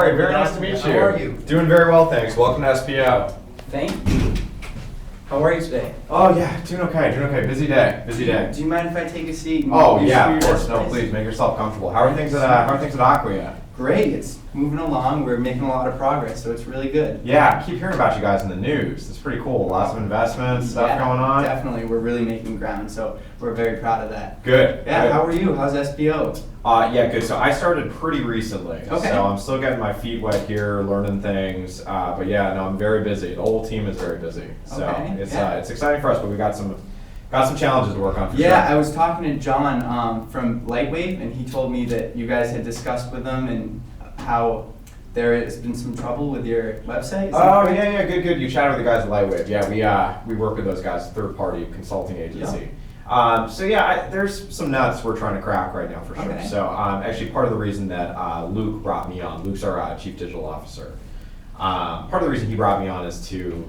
Ari, very nice to meet you. How are you? Doing very well, thanks. Welcome to SPO. Thank you. How are you today? Oh yeah, doing okay. Busy day. Do you mind if I take a seat? And Oh you yeah, show of your course. No, space? please make yourself comfortable. How are things at Aquia? Great. It's moving along. We're making a lot of progress, so it's really good. Yeah, I keep hearing about you guys in the news. It's pretty cool. Lots of investments, stuff going on. Definitely. We're really making ground, so we're very proud of that. Good. Yeah. Good. How are you? How's SPO? Yeah, good. So I started pretty recently. Okay. So I'm still getting my feet wet here, learning things. But yeah, no, I'm very busy. The whole team is very busy. So Okay, it's exciting for us, but we got some challenges to work on for sure. Yeah, I was talking to John from Lightwave, and he told me that you guys had discussed with them and how there has been some trouble with your website. Is that Oh correct? yeah, good. You chatted with the guys at Lightwave. Yeah, we work with those guys, third-party consulting agency. So yeah, there's some nuts we're trying to crack right now for sure. Okay. So actually, part of the reason that Luke brought me on, Luke's our chief digital officer. Part of the reason he brought me on is to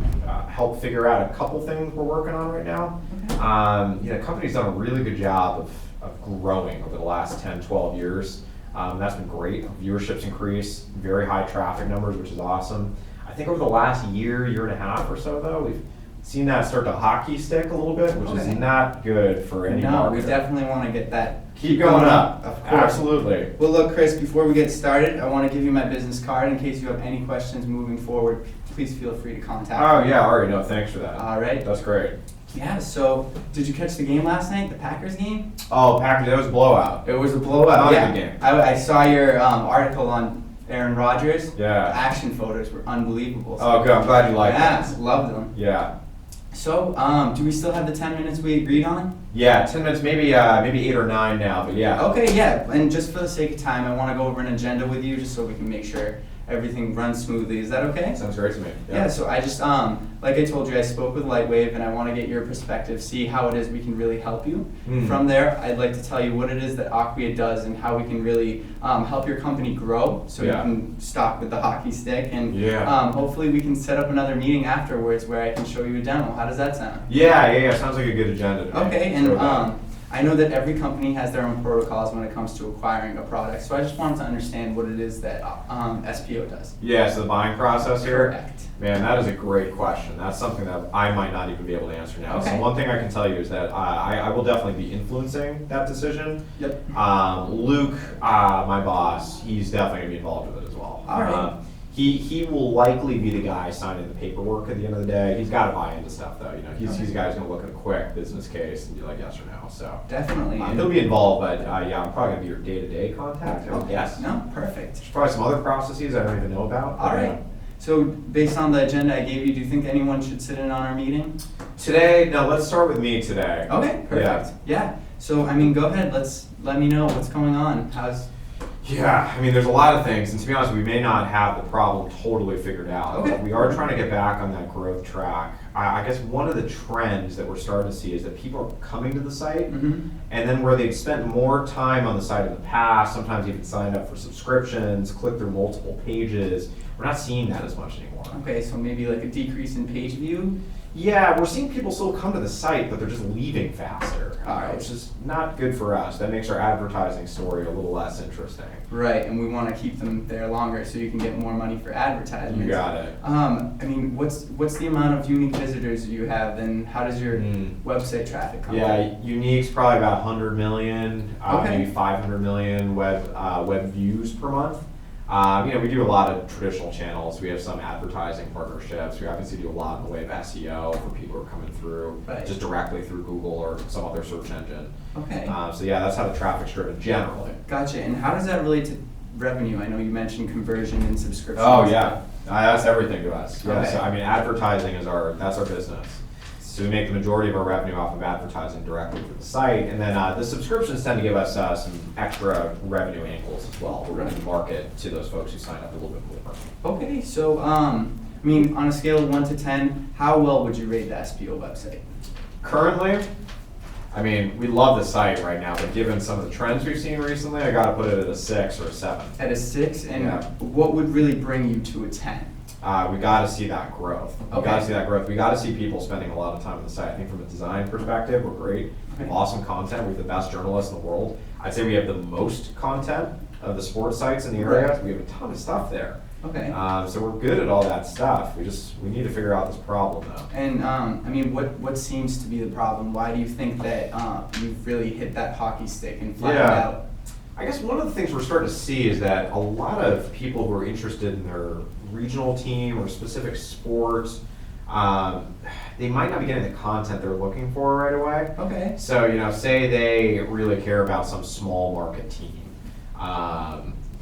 help figure out a couple things we're working on right now. Okay. The company's done a really good job of growing over the last 10, 12 years. That's been great. Viewership's increased, very high traffic numbers, which is awesome. I think over the last year and a half or so, though, we've seen that start to hockey stick a little bit, which is not good for any No, we marketer. definitely want to get that. Keep going up. Of course. Absolutely. Well, look, Chris, before we get started, I want to give you my business card in case you have any questions moving forward. Please feel free to contact Oh me. yeah, already. No, thanks for that. All right. That's great. Yeah, so did you catch the game last night, the Packers game? Oh, Packers, that was a blowout. It was a blowout. Not a Yeah. good game. I saw your article on Aaron Rodgers. Yeah. The action photos were unbelievable. Oh, good. I'm glad you liked Yeah, it. loved them. Yeah. So, do we still have the 10 minutes we agreed on? Yeah, 10 minutes, maybe 8 or 9 now, but yeah. Okay, yeah. And just for the sake of time, I want to go over an agenda with you just so we can make sure everything runs smoothly. Is that okay? Sounds great to me. Yeah, so I just, like I told you, I spoke with Lightwave and I want to get your perspective, see how it is we can really help you. Mm. From there, I'd like to tell you what it is that Aquia does and how we can really help your company grow so Yeah. you can stop with the hockey stick. And Yeah. hopefully we can set up another meeting afterwards where I can show you a demo. How does that sound? Yeah. Sounds like a good agenda to me. Okay, Sure and about I know that every company has their own protocols when it comes to acquiring a product, so I just wanted to understand what it is that SPO does. Yeah, so the buying process here. Correct. Man, that is a great question. That's something that I might not even be able to answer now. Okay. So one thing I can tell you is that I will definitely be influencing that decision. Yep. Luke, my boss, he's definitely gonna be involved with it as well. All right. He will likely be the guy signing the paperwork at the end of the day. He's got to buy into stuff though. He's the guy who's gonna look at a quick business case and be like yes or no. So Definitely. he'll be involved, but yeah, I'm probably gonna be your day-to-day contact. I would guess. No, perfect. There's probably some other processes I don't even know about. All right. So based on the agenda I gave you, do you think anyone should sit in on our meeting? Today, no, let's start with me today. Okay, perfect. Yeah. So I mean, go ahead. Let me know what's going on. Yeah, I mean, there's a lot of things, and to be honest, we may not have the problem totally figured out. Okay. But we are trying to get back on that growth track. I guess one of the trends that we're starting to see is that people are coming to the site, Mm-hmm. and then where they've spent more time on the site in the past, sometimes even signed up for subscriptions, clicked through multiple pages, we're not seeing that as much anymore. Okay, so maybe like a decrease in page view. Yeah, we're seeing people still come to the site, but they're just leaving faster, Alright. which is not good for us. That makes our advertising story a little less interesting. Right, and we want to keep them there longer so you can get more money for advertisements. You got it. I mean, what's the amount of unique visitors you have, and how does your website traffic come? Yeah, unique's probably about 100 million, Okay. maybe 500 million web views per month. We do a lot of traditional channels. We have some advertising partnerships. We obviously do a lot in the way of SEO for people who are coming through Right. just directly through Google or some other search engine. Okay. So yeah, that's how the traffic's driven generally. Gotcha. And how does that relate to revenue? I know you mentioned conversion and subscriptions. Oh yeah, that's everything to us. Yeah, Okay. so I mean, advertising is that's our business. So we make the majority of our revenue off of advertising directly to the site, and then the subscriptions tend to give us some extra revenue angles as well. We're going to market to those folks who sign up a little bit more. Okay, so I mean, on a scale of 1 to 10, how well would you rate the SPO website? Currently, I mean, we love the site right now, but given some of the trends we've seen recently, I got to put it at a 6 or a 7. At a 6, and Yeah. what would really bring you to a 10? We got to see that growth. We Okay. got to see that growth. We got to see people spending a lot of time on the site. I think from a design perspective, we're great. We have Okay. awesome content. We have the best journalists in the world. I'd say we have the most content of the sports sites in the area. Right. We have a ton of stuff there. Okay. So we're good at all that stuff. We need to figure out this problem though. And I mean, what seems to be the problem? Why do you think that you've really hit that hockey stick and flattened Yeah. out? I guess one of the things we're starting to see is that a lot of people who are interested in their regional team or specific sports, they might not be getting the content they're looking for right away. Okay. So, say they really care about some small market team.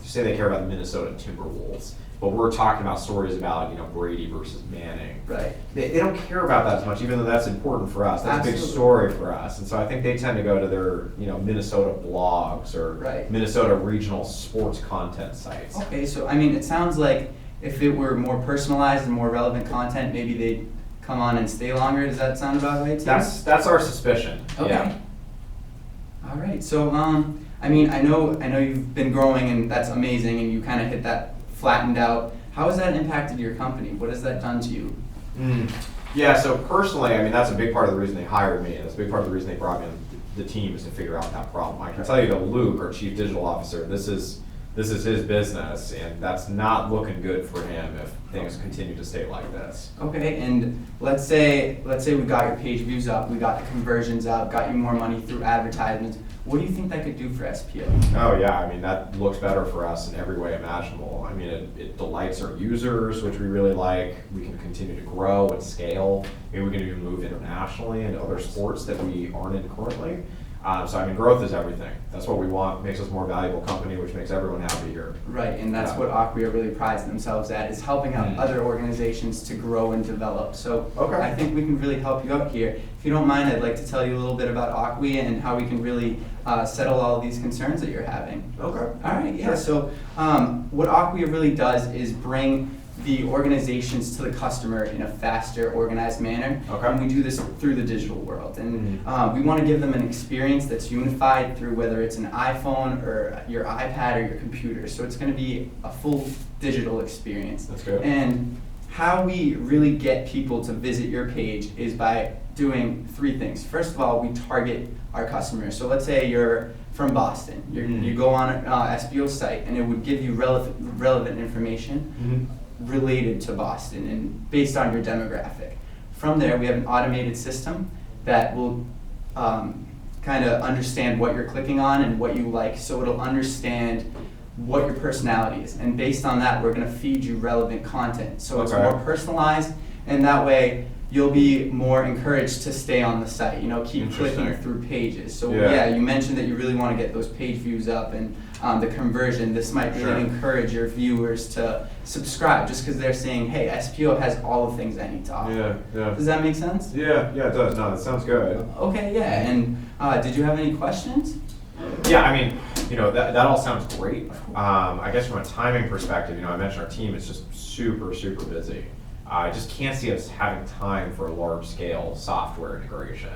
Say they care about the Minnesota Timberwolves, but we're talking about stories about, Brady versus Manning. Right. They don't care about that as much, even though that's important for us. That's a big Absolutely. story for us. And so I think they tend to go to their, Minnesota blogs or Right. Minnesota regional sports content sites. Okay, so I mean, it sounds like if it were more personalized and more relevant content, maybe they'd come on and stay longer. Does that sound about right to you? That's our suspicion. Okay. Yeah. All right. So, I mean, I know you've been growing, and that's amazing, and you kind of hit that flattened out. How has that impacted your company? What has that done to you? Yeah, so personally, I mean, that's a big part of the reason they hired me. That's a big part of the reason they brought me on the team is to figure out that problem. I can tell you that Luke, our chief digital officer, this is his business, and that's not looking good for him if things continue to stay like this. Okay, and let's say we got your page views up, we got the conversions up, got you more money through advertisements. What do you think that could do for SPO? Oh yeah, I mean, that looks better for us in every way imaginable. I mean, it delights our users, which we really like. We can continue to grow and scale. Maybe we can even move internationally into other sports that we aren't in currently. So I mean, growth is everything. That's what we want. Makes us a more valuable company, which makes everyone happy here. Right, and that's what Acquia really prides themselves at, is helping out other organizations to grow and develop. So Okay. I think we can really help you out here. If you don't mind, I'd like to tell you a little bit about Acquia and how we can really settle all of these concerns that you're having. Okay. All right, yeah. Sure. So what Acquia really does is bring the organizations to the customer in a faster, organized manner. Okay. And we do this through the digital world. And we want to give them an experience that's unified through whether it's an iPhone or your iPad or your computer. So it's going to be a full digital experience. That's good. And how we really get people to visit your page is by doing three things. First of all, we target our customers. So let's say you're from Boston. You go on an SBO site, and it would give you relevant information related to Boston and based on your demographic. From there, we have an automated system that will kind of understand what you're clicking on and what you like, so it'll understand what your personality is. And based on that, we're going to feed you relevant content. So it's Okay. more personalized, and that way you'll be more encouraged to stay on the site, keep clicking Interesting. through pages. So Yeah. yeah, you mentioned that you really want to get those page views up and the conversion. This might really Sure. encourage your viewers to subscribe just because they're saying, hey, SPO has all the things I need to offer. Yeah. Does that make sense? Yeah, it does. No, that sounds good. Okay, yeah. And did you have any questions? Yeah, I mean, that all sounds great. I guess from a timing perspective, I mentioned our team is just super, super busy. I just can't see us having time for a large-scale software integration.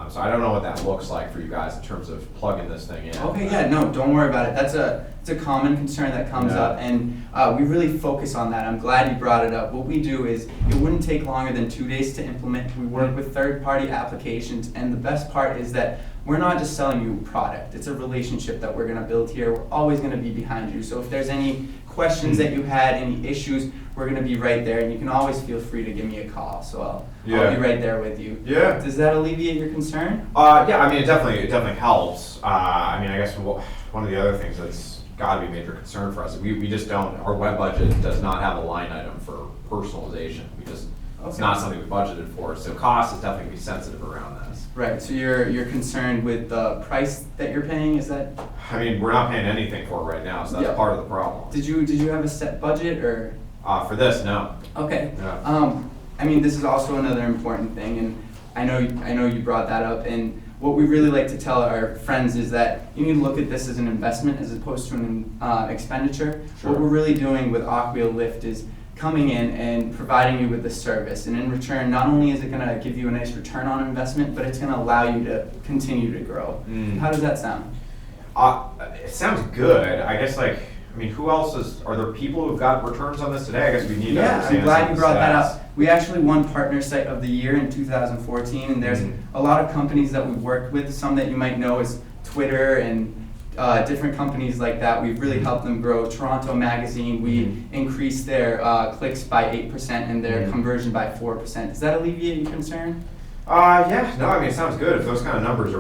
So I don't know what that looks like for you guys in terms of plugging this thing in. Okay, yeah, no, don't worry about it. It's a common concern that comes Yeah. up, and we really focus on that. I'm glad you brought it up. What we do is, it wouldn't take longer than 2 days to implement. We work with third-party applications, and the best part is that we're not just selling you a product. It's a relationship that we're going to build here. We're always going to be behind you. So if there's any questions that you had, any issues, we're going to be right there, and you can always feel free to give me a call. So I'll Yeah. be right there with you. Yeah. Does that alleviate your concern? Yeah, I mean, it definitely helps. I mean, I guess one of the other things that's got to be a major concern for us, we just don't, our web budget does not have a line item for personalization. It's Okay. not something we budgeted for, so cost is definitely going to be sensitive around this. Right, so you're concerned with the price that you're paying, is that? I mean, we're not paying anything for it right now, so that's Yeah. part of the problem. Did you have a set budget, or? For this, no. Okay. Yeah. I mean, this is also another important thing, and I know you brought that up, and what we really like to tell our friends is that you need to look at this as an investment as opposed to an expenditure. Sure. What we're really doing with Acquia Lift is coming in and providing you with the service, and in return, not only is it going to give you a nice return on investment, but it's going to allow you to continue to grow. How does that sound? It sounds good. I guess, who else are there people who've got returns on this today? I guess we need to Yeah, understand I'm glad some you of the brought that stats. up. We actually won Partner Site of the Year in 2014, and there's a lot of companies that we've worked with, some that you might know as Twitter and different companies like that. We've really helped them grow. Toronto Magazine, we increased their clicks by 8% and their conversion by 4%. Does that alleviate your concern? Yeah, no, I mean, it sounds good. If those kind of numbers are